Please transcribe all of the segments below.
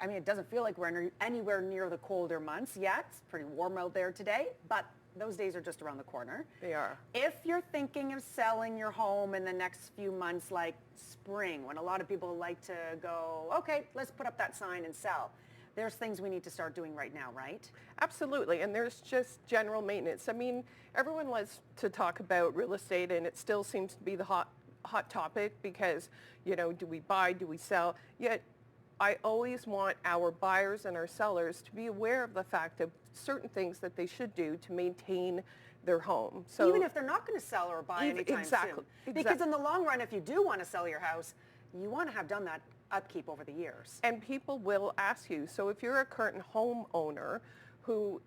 I mean, it doesn't feel like we're anywhere near the colder months yet. It's pretty warm out there today, but those days are just around the corner. They are. If you're thinking of selling your home in the next few months, like spring, when a lot of people like to go, okay, let's put up that sign and sell. There's things we need to start doing right now, right? Absolutely, and there's just general maintenance. I mean, everyone loves to talk about real estate, and it still seems to be the hot topic because, you know, do we buy, do we sell? Yet I always want our buyers and our sellers to be aware of the fact of certain things that they should do to maintain their home. So even if they're not going to sell or buy anytime soon. Because in the long run, if you do want to sell your house, you want to have done that upkeep over the years. And people will ask you. So if you're a current homeowner who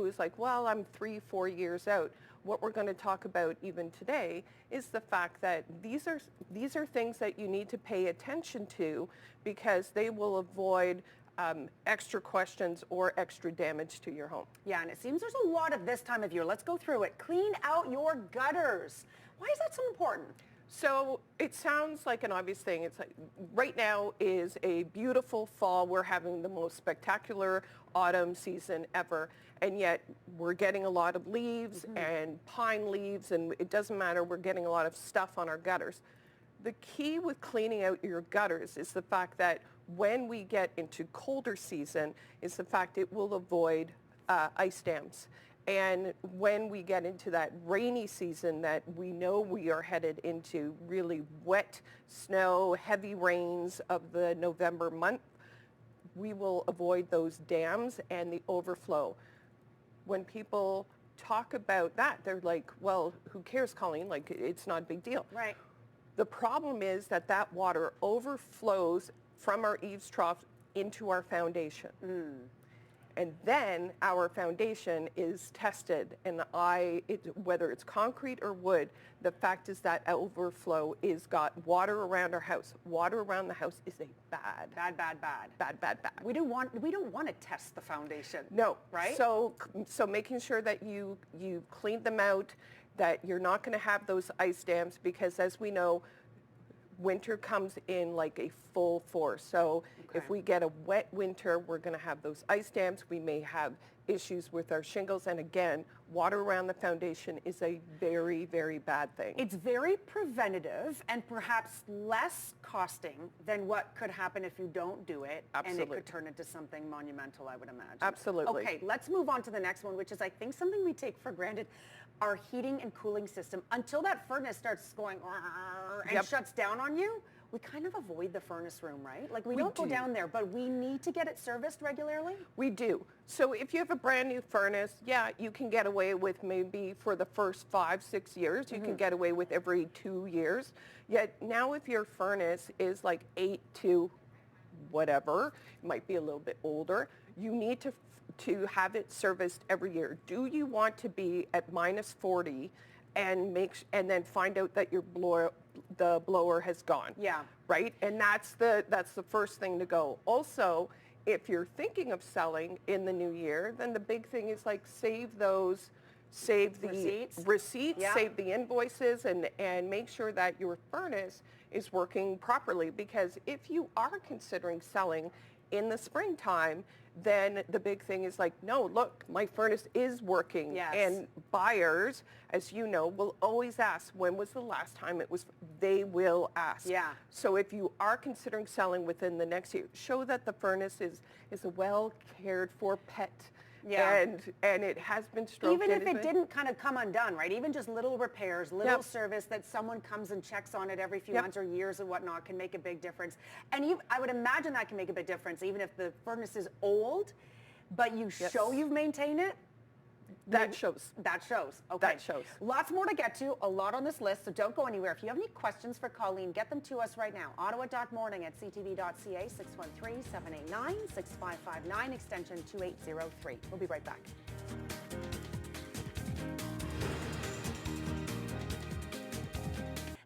is like, well, I'm 3-4 years out, what we're going to talk about even today is the fact that these are things that you need to pay attention to because they will avoid extra questions or extra damage to your home. Yeah, and it seems there's a lot of this time of year. Let's go through it. Clean out your gutters. Why is that so important? So it sounds like an obvious thing. It's like right now is a beautiful fall. We're having the most spectacular autumn season ever. And yet we're getting a lot of leaves and pine leaves, and it doesn't matter. We're getting a lot of stuff on our gutters. The key with cleaning out your gutters is the fact that when we get into colder season is the fact it will avoid ice dams. And when we get into that rainy season that we know we are headed into really wet snow, heavy rains of the November month, we will avoid those dams and the overflow. When people talk about that, they're like, well, who cares, Colleen? Like, it's not a big deal. Right. The problem is that that water overflows from our eaves trough into our foundation. And then our foundation is tested, and whether it's concrete or wood, the fact is that overflow is got water around our house. Water around the house is a bad. We don't want to test the foundation. No, right? So making sure that you clean them out, that you're not going to have those ice dams, because as we know, winter comes in like a full force. So if we get a wet winter, we're going to have those ice dams. We may have issues with our shingles. And again, water around the foundation is a very, very bad thing. It's very preventative and perhaps less costing than what could happen if you don't do it. Absolutely. And it could turn into something monumental, I would imagine. Absolutely. Okay, let's move on to the next one, which is, I think, something we take for granted. Our heating and cooling system, until that furnace starts going and shuts down on you, we kind of avoid the furnace room, right? Like we don't go down there, but we need to get it serviced regularly? We do. So if you have a brand new furnace, yeah, you can get away with maybe for the first 5-6 years, you can get away with every 2 years. Yet now if your furnace is like 8 to whatever, it might be a little bit older, you need to have it serviced every year. Do you want to be at -40 and then find out that your the blower has gone? Yeah. Right? And that's the first thing to go. Also, if you're thinking of selling in the new year, then the big thing is like save the receipts, save the invoices, and make sure that your furnace is working properly. Because if you are considering selling in the springtime, then the big thing is like, no, look, my furnace is working. Yes. And buyers, as you know, will always ask, when was the last time it was, they will ask. Yeah. So if you are considering selling within the next year, show that the furnace is a well cared for pet. Yeah. And it has been stroked. Even if it didn't kind of come undone, right? Even just little repairs, little service that someone comes and checks on it every few months or years and whatnot can make a big difference. And I would imagine that can make a big difference even if the furnace is old, but you show you've maintained it. That shows. That shows. Okay. That shows. Lots more to get to, a lot on this list, so don't go anywhere. If you have any questions for Colleen, get them to us right now. Ottawa.morning@ctv.ca, 613-789-6559, extension 2803. We'll be right back.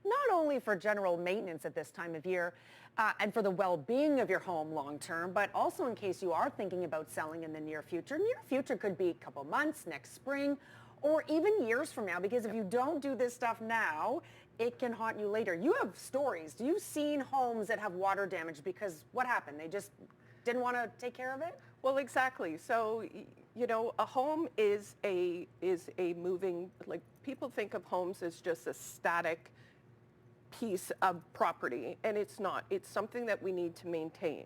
Not only for general maintenance at this time of year and for the well-being of your home long-term, but also in case you are thinking about selling in the near future. Near future could be a couple months, next spring, or even years from now, because if you don't do this stuff now, it can haunt you later. You have stories. You've seen homes that have water damage because what happened? didn't want to take care of it? Well, exactly. So, you know, a home is a moving, like people think of homes as just a static piece of property, and it's not. It's something that we need to maintain.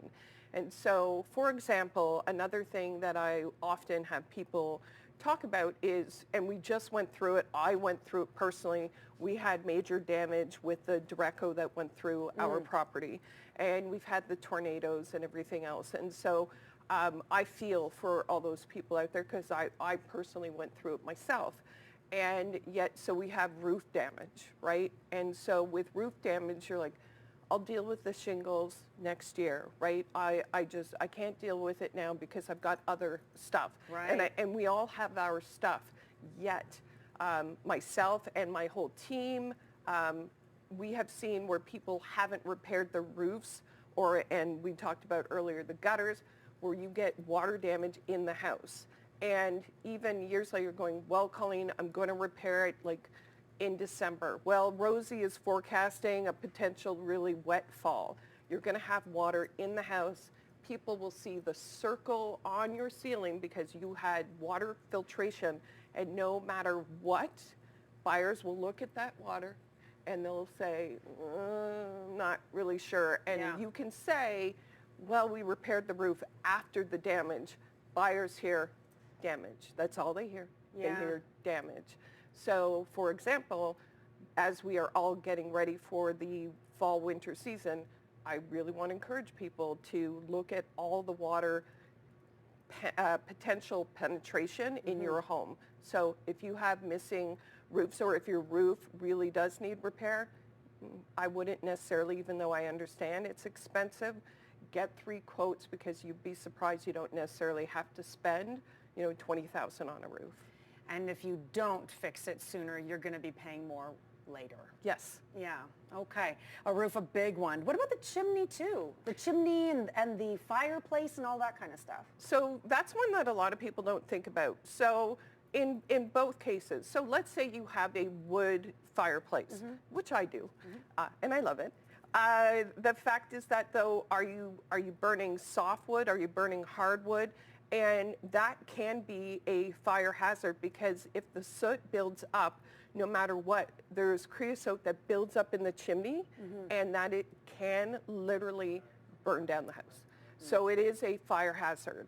And so, for example, another thing that I often have people talk about is, and we just went through it, I went through it personally, we had major damage with the derecho that went through our property, and we've had the tornadoes and everything else. And so I feel for all those people out there because I personally went through it myself. And yet, so we have roof damage, right? And so with roof damage, you're like, I'll deal with the shingles next year, right? I can't deal with it now because I've got other stuff. Right. And we all have our stuff. Yet, myself and my whole team, we have seen where people haven't repaired the roofs and we talked about earlier, the gutters, where you get water damage in the house. And even years later, you're going, well, Colleen, I'm going to repair it like in December. Well, Rosie is forecasting a potential really wet fall. You're going to have water in the house. People will see the circle on your ceiling because you had water filtration. And no matter what, buyers will look at that water and they'll say, not really sure. And you can say, well, we repaired the roof after the damage. Buyers hear damage. That's all they hear. They hear damage. So, for example, as we are all getting ready for the fall-winter season, I really want to encourage people to look at all the water potential penetration in your home. So if you have missing roofs or if your roof really does need repair, I wouldn't necessarily, even though I understand it's expensive, get 3 quotes because you'd be surprised you don't necessarily have to spend, you know, $20,000 on a roof. And if you don't fix it sooner, you're going to be paying more later. Yes. Yeah. Okay. A roof, a big one. What about the chimney too? The chimney and the fireplace and all that kind of stuff. So that's one that a lot of people don't think about. So in both cases, so let's say you have a wood fireplace, which I do, and I love it. The fact is that though, are you burning softwood? Are you burning hardwood? And that can be a fire hazard because if the soot builds up, no matter what, there's creosote that builds up in the chimney and that it can literally burn down the house. So it is a fire hazard.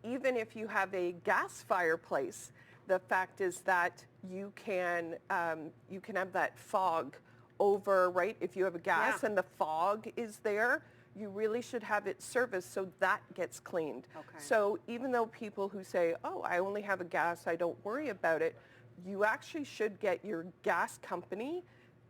Even if you have a gas fireplace, the fact is that you can have that fog over, right? If you have a gas and the fog is there, you really should have it serviced so that gets cleaned. Okay. So even though people who say, oh, I only have a gas, I don't worry about it, you actually should get your gas company,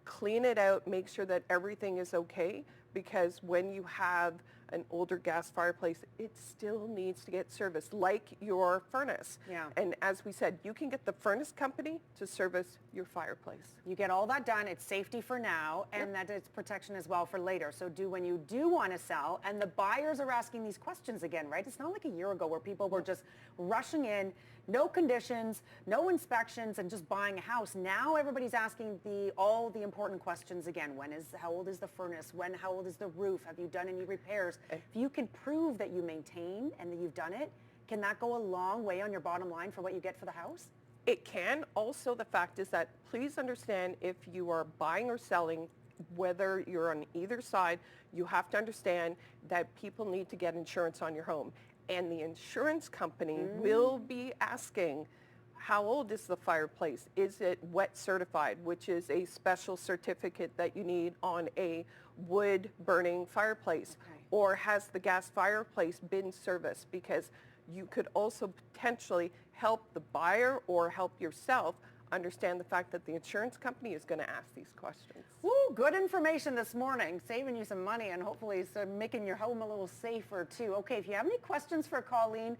clean it out, make sure that everything is okay, because when you have an older gas fireplace, it still needs to get serviced, like your furnace. Yeah. And as we said, you can get the furnace company to service your fireplace. You get all that done. It's safety for now, and that it's protection as well for later. So when you do want to sell, and the buyers are asking these questions again, right? It's not like a year ago where people were just rushing in, no conditions, no inspections, and just buying a house. Now everybody's asking all the important questions again. How old is the furnace? How old is the roof? Have you done any repairs? If you can prove that you maintain and that you've done it, can that go a long way on your bottom line for what you get for the house? It can. Also, the fact is that please understand if you are buying or selling, whether you're on either side, you have to understand that people need to get insurance on your home. And the insurance company will be asking, how old is the fireplace? Is it wet certified, which is a special certificate that you need on a wood burning fireplace? Okay. Or has the gas fireplace been serviced? Because you could also potentially help the buyer or help yourself understand the fact that the insurance company is going to ask these questions. Woo, good information this morning, saving you some money and hopefully making your home a little safer too. Okay, if you have any questions for Colleen,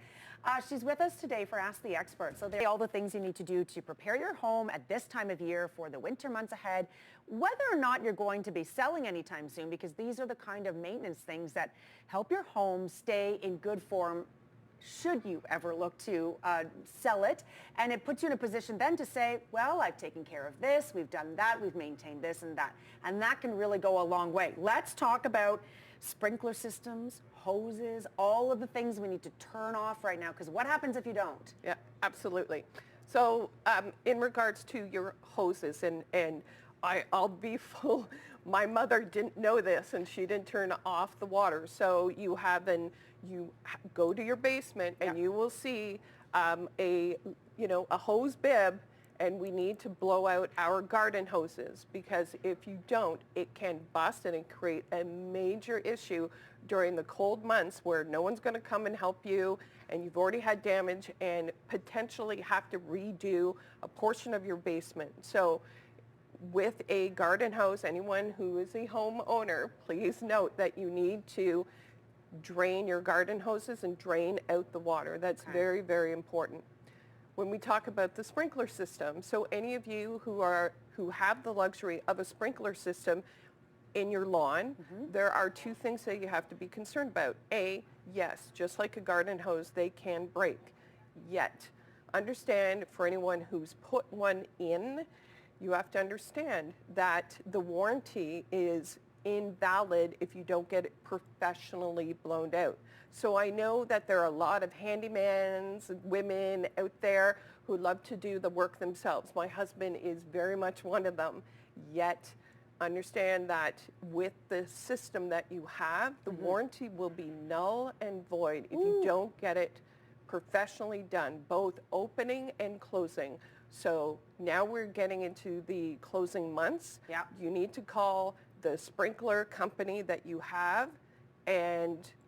she's with us today for Ask the Expert. So there are all the things you need to do to prepare your home at this time of year for the winter months ahead, whether or not you're going to be selling anytime soon, because these are the kind of maintenance things that help your home stay in good form should you ever look to sell it. And it puts you in a position then to say, well, I've taken care of this, we've done that, we've maintained this and that. And that can really go a long way. Let's talk about sprinkler systems, hoses, all of the things we need to turn off right now, because what happens if you don't? Yeah, absolutely. So in regards to your hoses, and I'll be full, my mother didn't know this and she didn't turn off the water. So go to your basement and you will see a hose bib, and we need to blow out our garden hoses, because if you don't, it can bust and it create a major issue during the cold months where no one's going to come and help you, and you've already had damage and potentially have to redo a portion of your basement. So with a garden hose, anyone who is a homeowner, please note that you need to drain your garden hoses and drain out the water. That's very, very important. When we talk about the sprinkler system, so any of you who have the luxury of a sprinkler system in your lawn, there are two things that you have to be concerned about. A, yes, just like a garden hose, they can break. Yet, understand, for anyone who's put one in, you have to understand that the warranty is invalid if you don't get it professionally blown out. So I know that there are a lot of handymans, women out there who love to do the work themselves. My husband is very much one of them. Yet understand that with the system that you have, the warranty will be null and void if you don't get it professionally done, both opening and closing. So now we're getting into the closing months. Yeah. You need to call the sprinkler company that you have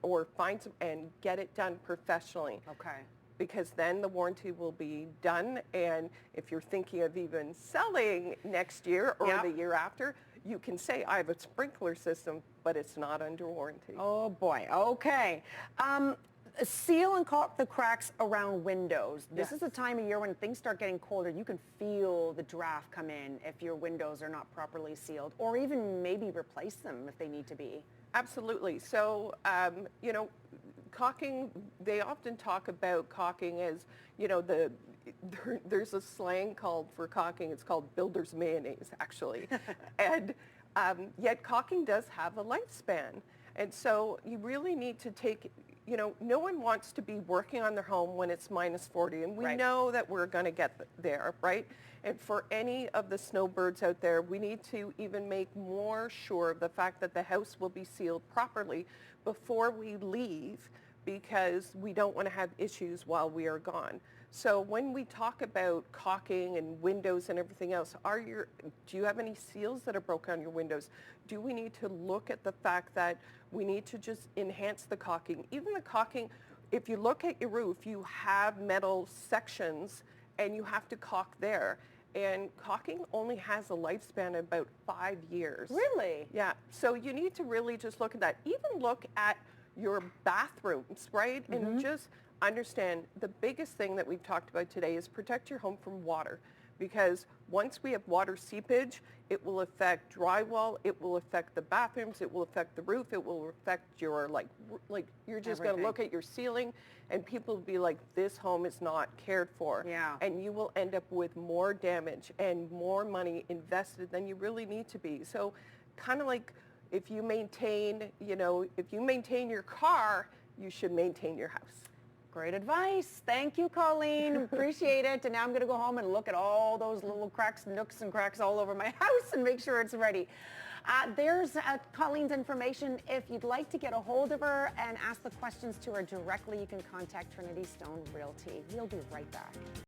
or find some and get it done professionally. Okay. Because then the warranty will be done, and if you're thinking of even selling next year or the year after, you can say, I have a sprinkler system, but it's not under warranty. Oh boy, okay. Seal and caulk the cracks around windows. This is the time of year when things start getting colder. You can feel the draft come in if your windows are not properly sealed, or even maybe replace them if they need to be. Absolutely. So, caulking, they often talk about caulking as, there's a slang called for caulking. It's called builder's mayonnaise, actually. And yet caulking does have a lifespan. And so you really need to take, no one wants to be working on their home when it's minus 40. And we know that we're going to get there, right? And for any of the snowbirds out there, we need to even make more sure of the fact that the house will be sealed properly before we leave, because we don't want to have issues while we are gone. So when we talk about caulking and windows and everything else, do you have any seals that are broken on your windows? Do we need to look at the fact that we need to just enhance the caulking? Even the caulking, if you look at your roof, you have metal sections and you have to caulk there. And caulking only has a lifespan of about 5 years. Really? Yeah. So you need to really just look at that. Even look at your bathrooms, right? And just understand the biggest thing that we've talked about today is protect your home from water. Because once we have water seepage, it will affect drywall, it will affect the bathrooms, it will affect the roof, it will affect your, like you're just going to look at your ceiling and people will be like, this home is not cared for. Yeah. And you will end up with more damage and more money invested than you really need to be. So kind of like if you maintain your car, you should maintain your house. Great advice. Thank you, Colleen. Appreciate it. And now I'm going to go home and look at all those little cracks, nooks and cracks all over my house and make sure it's ready. There's Colleen's information. If you'd like to get a hold of her and ask the questions to her directly, you can contact Trinity Stone Realty. We'll be right back.